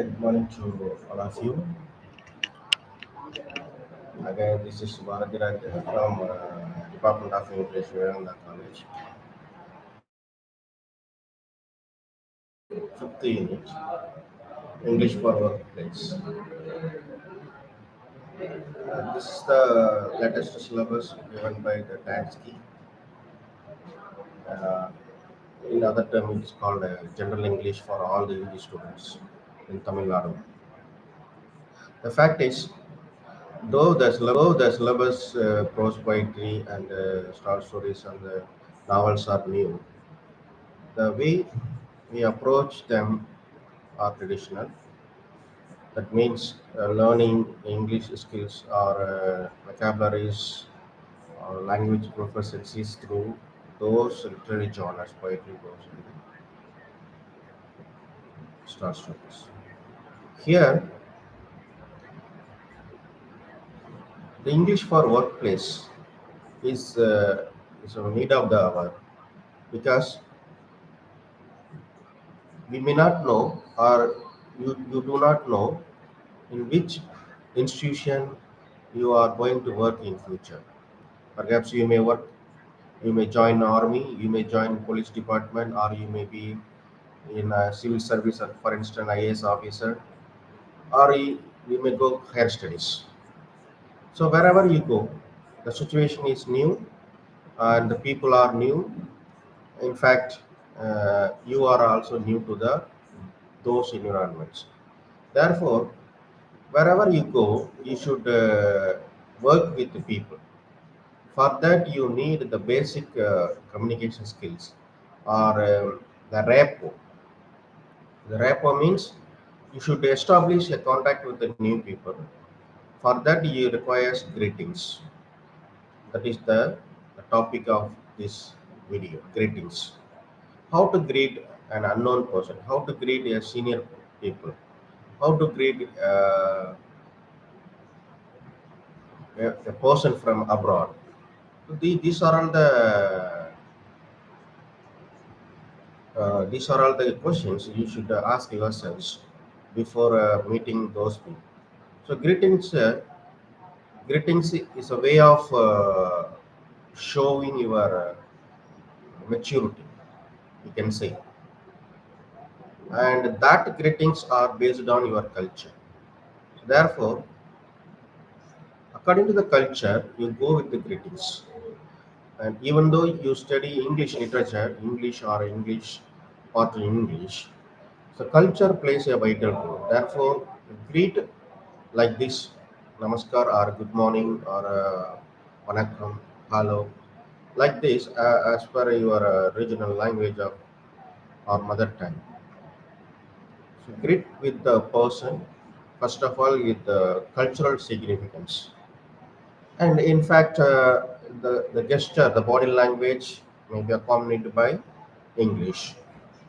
Good morning to all of you. Again, this is Bharadhiraj from Department of English, Vivekananda College. Fifth unit, English for Workplace. This is the latest syllabus given by the TANSCHE. Uh, in other term, it is called General English for all the English students in Tamil Nadu. The fact is, though the syllabus, prose poetry, and short stories and novels are new, the way we approach them are traditional. That means learning English skills or vocabularies or language proficiencies through those literary genres, poetry, prose, and short stories. Here, the English for workplace is is a need of the hour because we may not know or you do not know in which institution you are going to work in future. Perhaps you may join army, you may join police department, or you may be in a civil service, or for instance, IAS officer, or you may go higher studies. So wherever you go, the situation is new and the people are new. In fact, you are also new to the those environments. Therefore, wherever you go, you should work with the people. For that, you need the basic communication skills or the rapport. The rapport means you should establish a contact with the new people. For that, you requires greetings. That is the topic of this video, greetings. How to greet an unknown person, how to greet a senior people, how to greet a person from abroad. These are all the questions you should ask yourselves before meeting those people. So greetings is a way of showing your maturity, you can say, and that greetings are based on your culture. Therefore, according to the culture, you go with the greetings. And even though you study English literature, English or English or English, so culture plays a vital role. Therefore, greet like this, namaskar or good morning or vanakkam, hello, like this as per your regional language of or mother tongue. So greet with the person, first of all, with the cultural significance. And in fact, the gesture, the body language may be accompanied by English.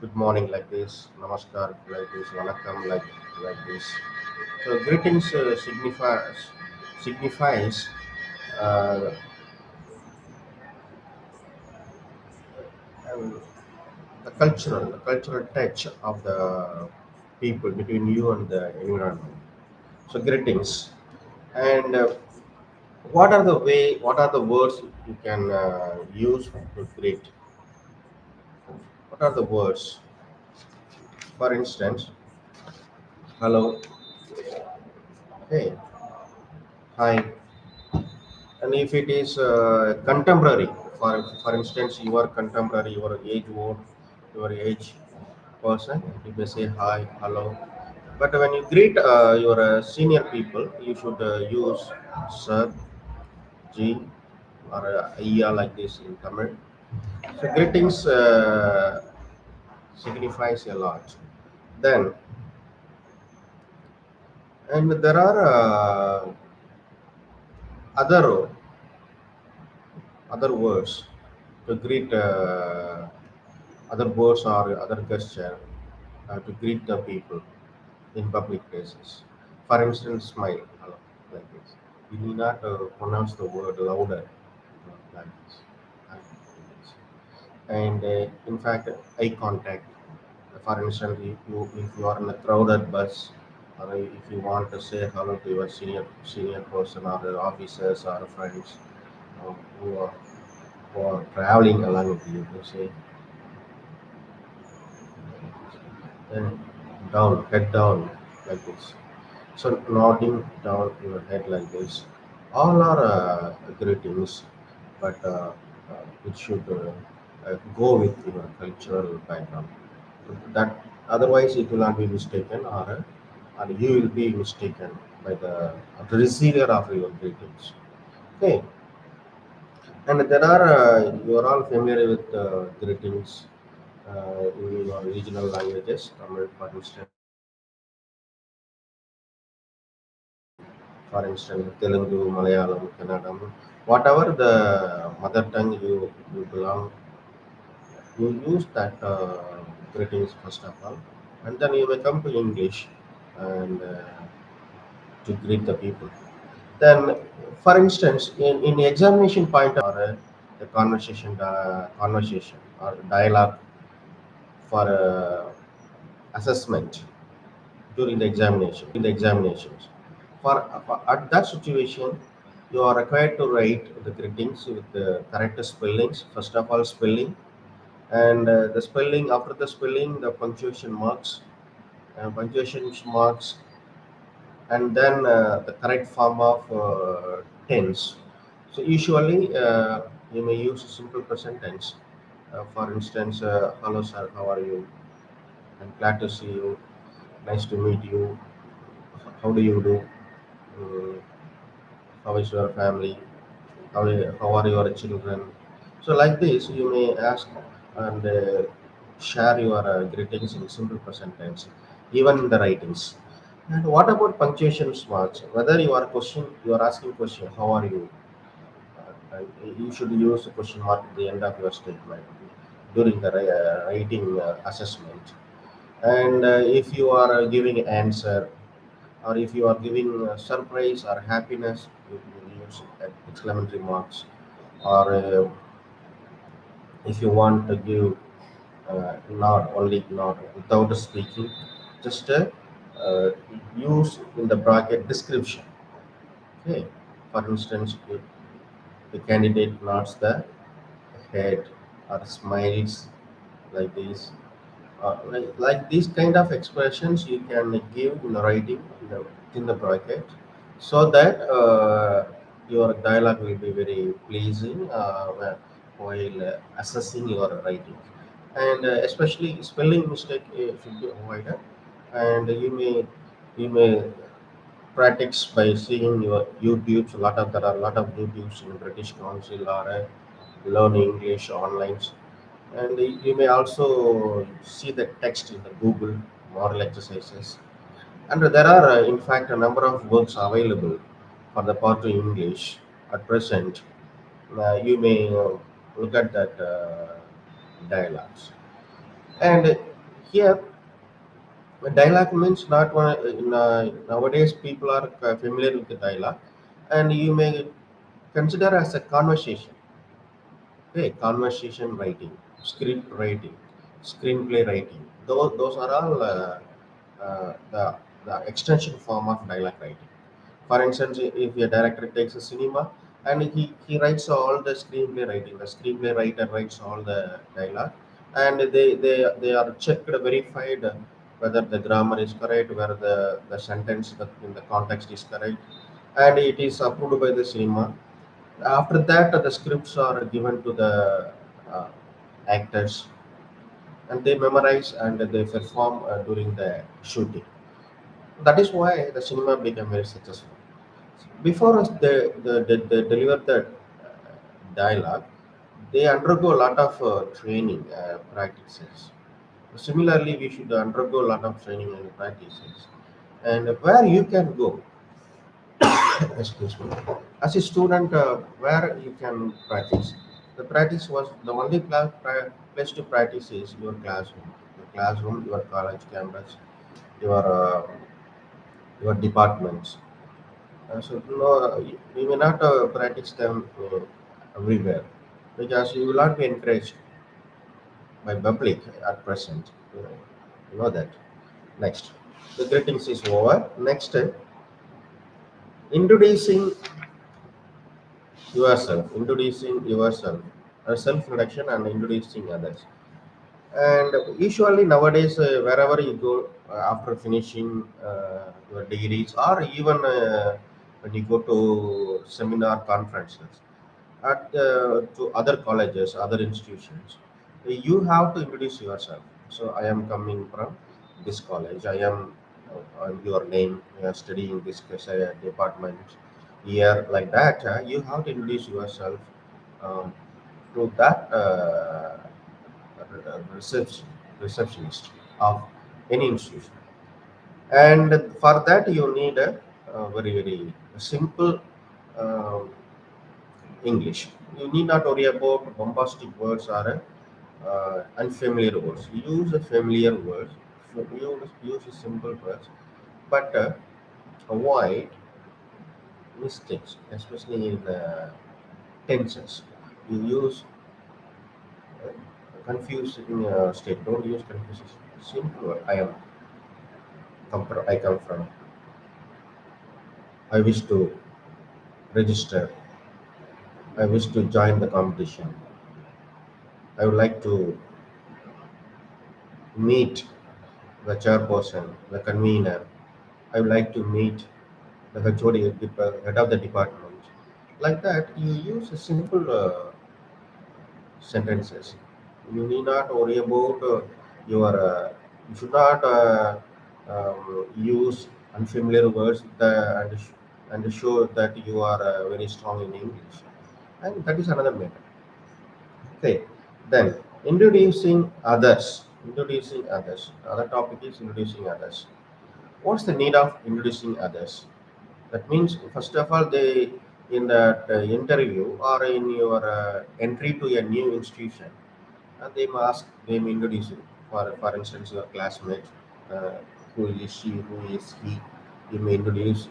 Good morning like this, namaskar like this, vanakkam like this. So greetings signifies uh, um, the cultural touch of the people between you and the environment. So greetings. And what are the words you can use to greet? What are the words? For instance, hello, hey, hi. And if it is contemporary, for instance, you are contemporary, you are age old, you are age person, you may say hi, hello. But when you greet your senior people, you should use sir, G, or Iya like this in Tamil. So greetings signifies a lot. Then, and there are other other words to greet other words or other gesture to greet the people in public places. For instance, smile hello, like this. You need not pronounce the word louder like this. Like this. And in fact, eye contact. For instance, if you are in a crowded bus or if you want to say hello to your senior person or your officers or friends uh, who are who are traveling along with you, to say then down, head down like this. So nodding down your head like this. All are greetings, but it should go with your cultural background. That otherwise it will not be mistaken, or you will be mistaken by the receiver of your greetings. Okay, and there are you are all familiar with greetings in your regional languages, Tamil, for instance, Telugu, Malayalam, Kannadam, whatever the mother tongue you belong, you use that greetings first of all, and then you may come to English and to greet the people. Then, for instance, in examination point or the conversation or dialogue for assessment during the examinations. For at that situation, you are required to write the greetings with the correct spellings. First of all, spelling, and the spelling, after the spelling, the punctuation marks, and then the correct form of tense. So usually you may use simple present tense. For instance, hello sir, how are you? I'm glad to see you. Nice to meet you. How do you do? Mm, how is your family? How are your children? So like this, you may ask and share your greetings in simple present tense, even in the writings. And what about punctuation marks? Whether you are asking question, how are you? And you should use a question mark at the end of your statement during the writing assessment. And if you are giving answer, or if you are giving surprise or happiness, you will use exclamatory marks. Or if you want to give nod, only nod without speaking, just uh, use in the bracket description. Okay, for instance, if the candidate nods the head or smiles like this, like these kind of expressions you can give in the writing in the bracket, so that your dialogue will be very pleasing while assessing your writing. And especially spelling mistake should be avoided. And you may practice by seeing your YouTubes. There are a lot of YouTubes in British Council or learn English online, and you may also see the text in the Google model exercises. And there are, in fact, a number of books available for the part to English at present. You may look at that dialogues. And here, dialogue means not one. Nowadays, people are familiar with the dialogue, and you may consider as a conversation. Okay, conversation writing, script writing, screenplay writing. Those are all the extension form of dialogue writing. For instance, if a director takes a cinema and he writes all the screenplay writing, the screenplay writer writes all the dialogue, and they are checked, verified whether the grammar is correct, whether the sentence in the context is correct, and it is approved by the cinema. After that, the scripts are given to the uh, actors, and they memorize and they perform during the shooting. That is why the cinema became very successful. Before us, they deliver the dialogue, they undergo a lot of training practices. Similarly, we should undergo a lot of training and practices. And where you can go, excuse me, as a student, where you can practice. The practice was the only place to practice is your classroom, your college campus, your uh, your departments. So no, you may not practice them everywhere, because you will not be encouraged by public at present. You know that. Next. The greetings is over. Next, introducing yourself, self-introduction and introducing others. And usually nowadays, wherever you go after finishing your degrees, or even when you go to seminar conferences, to other colleges, other institutions, you have to introduce yourself. So I am coming from this college. I'm your name. You are studying this department here, like that. You have to introduce yourself um, to that reception, receptionist of any institution. And for that, you need a very simple um, English. You need not worry about bombastic words or unfamiliar words. Use a familiar words. Use a simple words, but avoid mistakes, especially in tenses. You use confusing state. Don't use confusing. Simple word. I come from. I wish to register. I wish to join the competition. I would like to meet the chairperson, the convener. I would like to meet the HOD, head of the department. Like that, you use a simple sentences. You need not worry about your. You should not use unfamiliar words and show that you are very strong in English. And that is another matter. Okay. Then introducing others. Introducing others. Other topic is introducing others. What's the need of introducing others? That means, first of all, they in that interview or in your entry to a new institution, and they may introduce you. For instance, your classmate, uh, who is she, who is he. You may introduce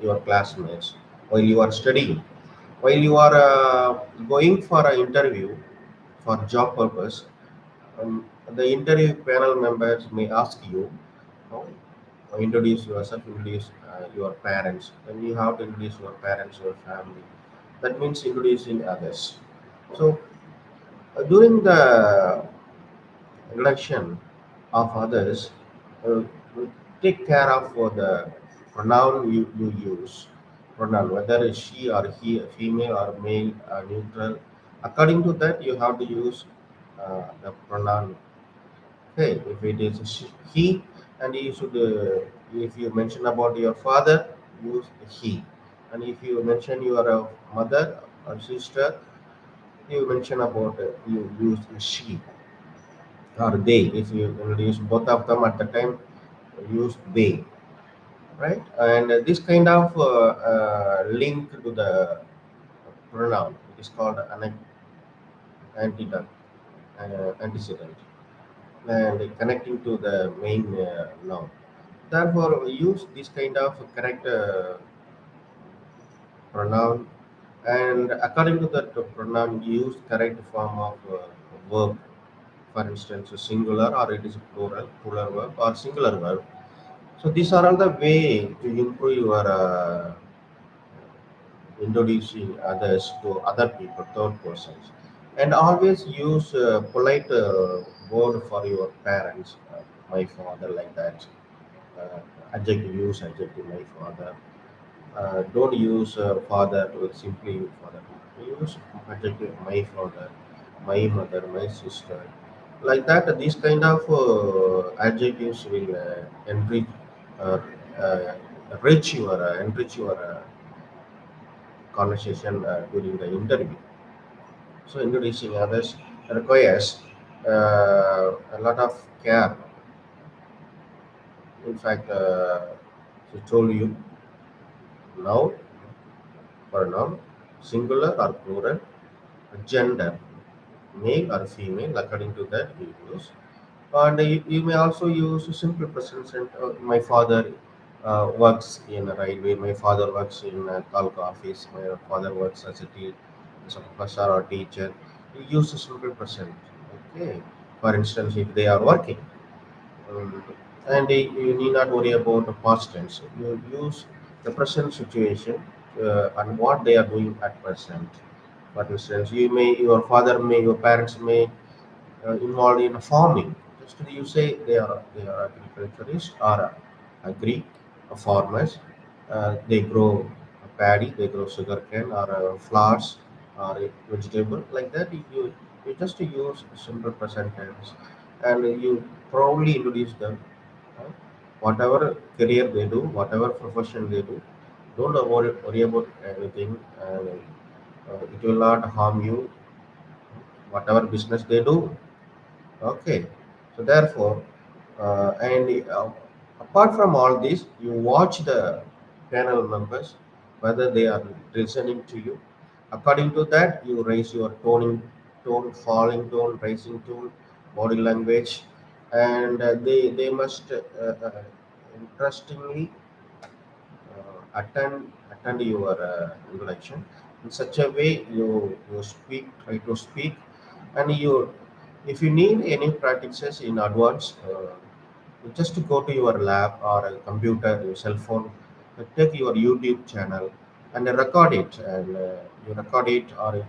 your classmates while you are studying, while you are going for an interview for job purpose. The interview panel members may ask you, know, introduce yourself, introduce your parents. Then you have to introduce your parents, your family. That means introducing others. So during the introduction of others, uh, take care of the pronoun you use. Pronoun, whether it's she or he, female or male, neutral. According to that, you have to use the pronoun. Okay, if it is he, and you should, if you mention about your father, use he, and if you mention your mother or sister, you mention about you use she or they. If you introduce both of them at the time, use they, right? And this kind of link to the pronoun, it is called an antecedent, antecedent, and connecting to the main noun. Therefore, we use this kind of correct pronoun, and according to that pronoun, use correct form of verb. For instance, a singular or it is a plural verb or singular verb. So these are all the way to improve your introducing others to other people, third persons, and always use polite word for your parents. My father, like that. Uh, adjective my father. Don't use father to simply use father. Use adjective my father, my mother, my sister. Like that, these kind of adjectives will uh, uh, enrich your conversation during the interview. So introducing others requires a lot of care. In fact, she told you now pronoun, singular or plural, gender, male or female, according to that you use. And you may also use simple present sentence. My father works in a railway. My father works in a talk office. My father works as a professor or teacher. You use a simple present. Okay. For instance, if they are working. and you need not worry about the past tense. You use the present situation and what they are doing at present. For instance, your father may, your parents may involved in farming. Just you say they are agriculturists or agri farmers. They grow paddy, they grow sugarcane or flowers or vegetable like that. You just use simple present tense and you probably introduce them. uh, Whatever career they do, whatever profession they do, don't worry about anything. It will not harm you. Whatever business they do, okay. So therefore, and apart from all this, you watch the panel members whether they are listening to you. According to that, you raise your tone, falling tone, raising tone, body language, and they must interestingly attend your introduction in such a way you try to speak, and you if you need any practices in advance, you just go to your lab or a computer, your cell phone, take your YouTube channel and record it, and you record it, or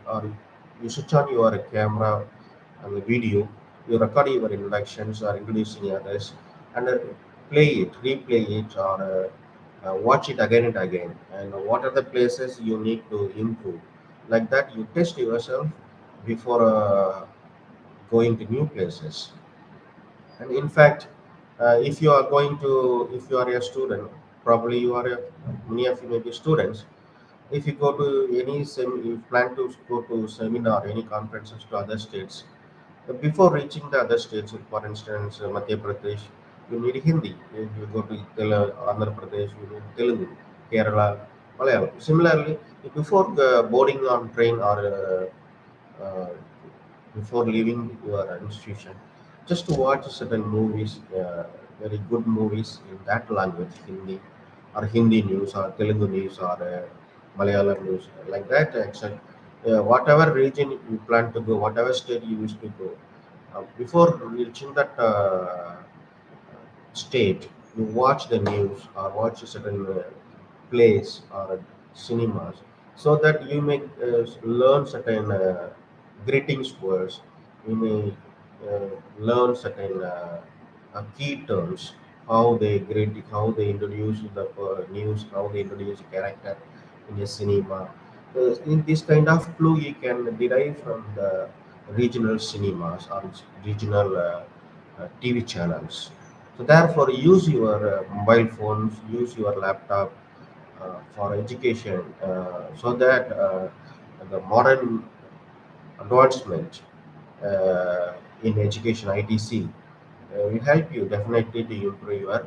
you switch on your camera and the video, you record your introductions or introducing others, and replay it, or watch it again and again. And what are the places you need to improve? Like that, you test yourself before going to new places. And in fact, if you are a student, probably many of you may be students. If you go to you plan to go to seminar, any conferences to other states, before reaching the other states, for instance, Madhya Pradesh, you need Hindi. If you go to Andhra Pradesh, you need Telugu, Kerala, Malayalam. Similarly, before boarding on train or before leaving your institution, just to watch certain movies, very good movies in that language, Hindi or Hindi news or Telugu news or Malayalam news, like that. Except whatever region you plan to go, whatever state you wish to go, before reaching that state, you watch the news or watch a certain plays or cinemas, so that you may learn certain greetings words. You may learn certain key terms, how they greet, how they introduce the news, how they introduce a character in a cinema. In this kind of clue, you can derive from the regional cinemas or regional TV channels. So therefore, use your mobile phones, use your laptop for education, so that the modern advancement in education, ITC, will help you definitely to improve your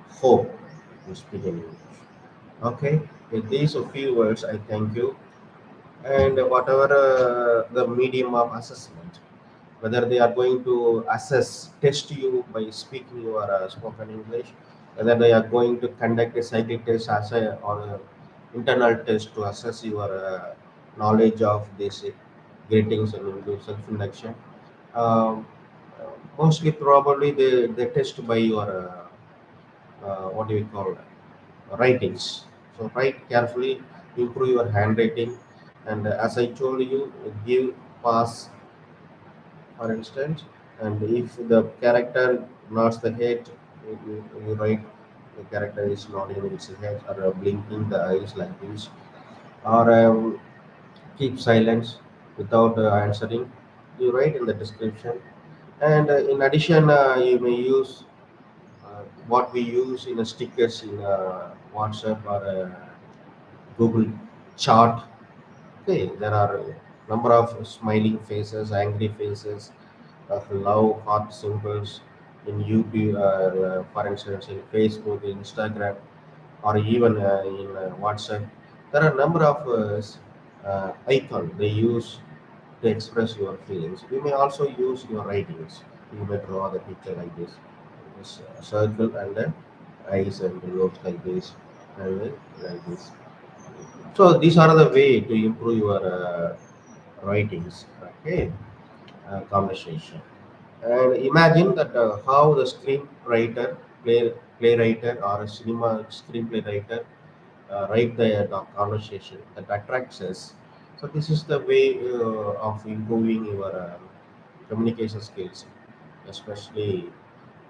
hope in speaking English. Okay, with these a few words, I thank you. And whatever the medium of assessment, whether they are going to test you by speaking your spoken English, whether they are going to conduct a psychic test as or a internal test to assess your knowledge of basic greetings and English self-induction. Um, Mostly probably they test by your what do you call it? Writings. So write carefully, improve your handwriting, and as I told you, give pass, for instance. And if the character nods the head, you write the character is nodding its head or blinking the eyes like this, or keep silence without answering. You write in the description, and in addition, you may use what we use in a stickers in WhatsApp or Google chart. Okay, there are a number of smiling faces, angry faces, love heart symbols in YouTube, for instance, in Facebook, Instagram, or even in WhatsApp. There are a number of icons they use to express your feelings. You may also use your writings. You may draw the picture like this circle and then eyes and nose like this, and then like this. So these are the way to improve your writings. Okay, conversation. And imagine that how the screenwriter, playwriter, or a cinema screenplay writer write the conversation that attracts us. So this is the way of improving your communication skills, especially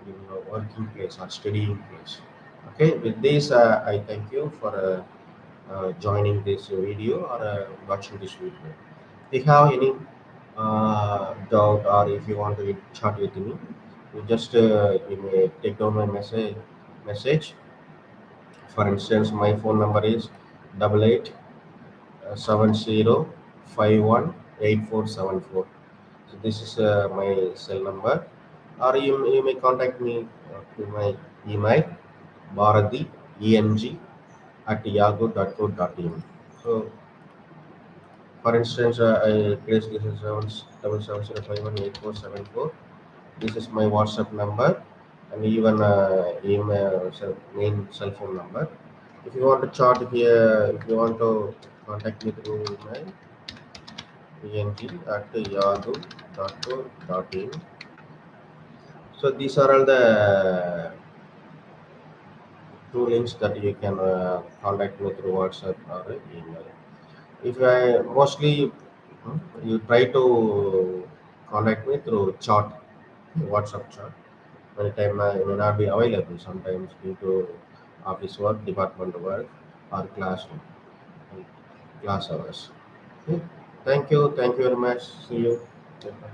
in your working place or studying place. Okay, with this, I thank you for joining this video or watching this video. If you have any doubt or if you want to chat with me, you may take down my message. For instance, my phone number is 8870518474. So this is my cell number, or you may contact me to my email bharati eng@yahoo.co.in. So, for instance, I place this is 7770518474. This is my WhatsApp number and even email main cell phone number. If you want to chat here, if you want to contact me through email, eng@yahoo.co.in. So these are all the two links that you can contact me through WhatsApp or email. If I mostly you try to contact me through chat, WhatsApp chat. Many time I may not be available sometimes due to office work, department work, or class hours. Okay. Thank you very much. See you. Bye.